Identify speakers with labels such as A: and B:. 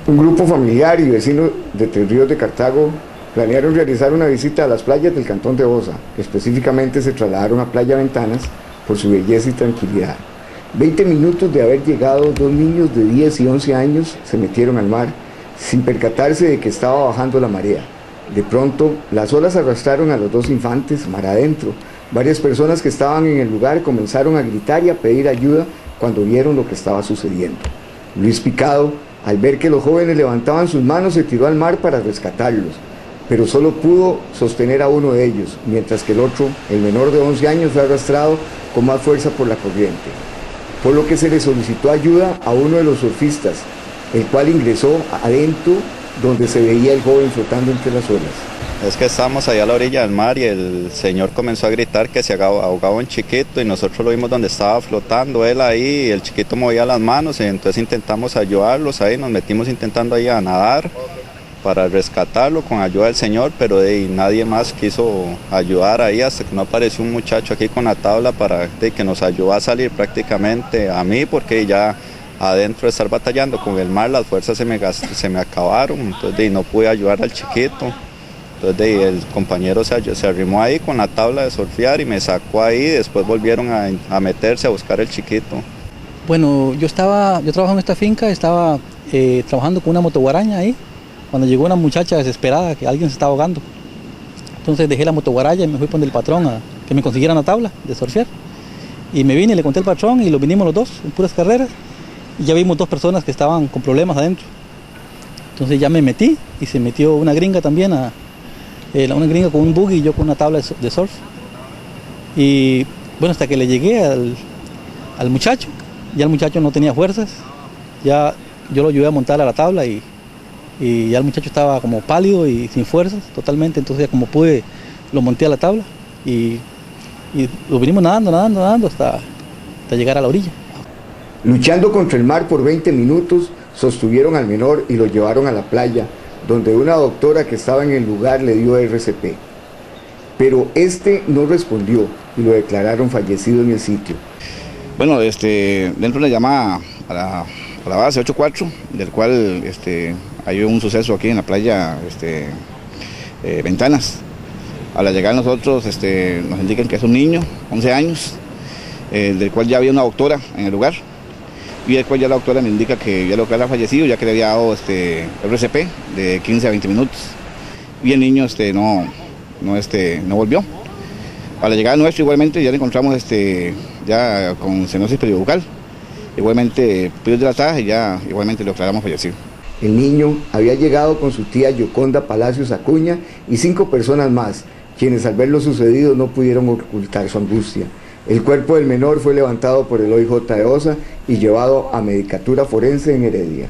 A: Un grupo familiar y vecinos de Tres Ríos de Cartago planearon realizar una visita a las playas del cantón de Osa. Específicamente se trasladaron a Playa Ventanas por su belleza y tranquilidad. 20 minutos de haber llegado, dos niños de 10 y 11 años se metieron al mar sin percatarse de que estaba bajando la marea. De pronto, las olas arrastraron a los dos infantes mar adentro. Varias personas que estaban en el lugar comenzaron a gritar y a pedir ayuda cuando vieron lo que estaba sucediendo. Luis Picado, al ver que los jóvenes levantaban sus manos, se tiró al mar para rescatarlos, pero solo pudo sostener a uno de ellos, mientras que el otro, el menor de 11 años, fue arrastrado con más fuerza por la corriente, por lo que se le solicitó ayuda a uno de los surfistas, el cual ingresó adentro donde se veía el joven flotando entre las olas.
B: Es que estábamos allá a la orilla del mar y el señor comenzó a gritar que se ahogaba un chiquito y nosotros lo vimos donde estaba flotando él ahí y el chiquito movía las manos y entonces intentamos ayudarlos ahí, nos metimos intentando ahí a nadar para rescatarlo con ayuda del señor, pero nadie más quiso ayudar ahí hasta que no apareció un muchacho aquí con la tabla para que nos ayudó a salir prácticamente a mí, porque ya adentro de estar batallando con el mar las fuerzas se me acabaron, entonces no pude ayudar al chiquito. Entonces el compañero se arrimó ahí con la tabla de surfear y me sacó ahí, después volvieron a meterse a buscar el chiquito.
C: Bueno, yo trabajo en esta finca, estaba trabajando con una motoguaraña ahí, cuando llegó una muchacha desesperada que alguien se estaba ahogando. Entonces dejé la motoguaraña y me fui con el patrón a que me consiguiera una tabla de surfear. Y me vine y le conté al patrón y lo vinimos los dos en puras carreras y ya vimos dos personas que estaban con problemas adentro. Entonces ya me metí y se metió una gringa también una gringa con un buggy y yo con una tabla de surf. Y bueno, hasta que le llegué al muchacho, ya el muchacho no tenía fuerzas, ya yo lo ayudé a montar a la tabla y ya el muchacho estaba como pálido y sin fuerzas totalmente, entonces ya como pude lo monté a la tabla y lo vinimos nadando hasta llegar a la orilla.
A: Luchando contra el mar por 20 minutos, sostuvieron al menor y lo llevaron a la playa, donde una doctora que estaba en el lugar le dio RCP. Pero este no respondió y lo declararon fallecido en el sitio.
D: Bueno, dentro de la llamada a la base 84, del cual hay un suceso aquí en la playa Ventanas. A la llegada nosotros nos indican que es un niño, 11 años, del cual ya había una doctora en el lugar. Y después ya la doctora me indica que ya lo que era fallecido, ya que le había dado RCP de 15 a 20 minutos. Y el niño no volvió. A la llegada nuestra igualmente ya le encontramos ya con cianosis peribucal. Igualmente pidió dilatadas y ya igualmente lo declaramos fallecido.
A: El niño había llegado con su tía Yoconda Palacios Acuña y 5 personas más, quienes al ver lo sucedido no pudieron ocultar su angustia. El cuerpo del menor fue levantado por el OIJ de Osa y llevado a medicatura forense en Heredia.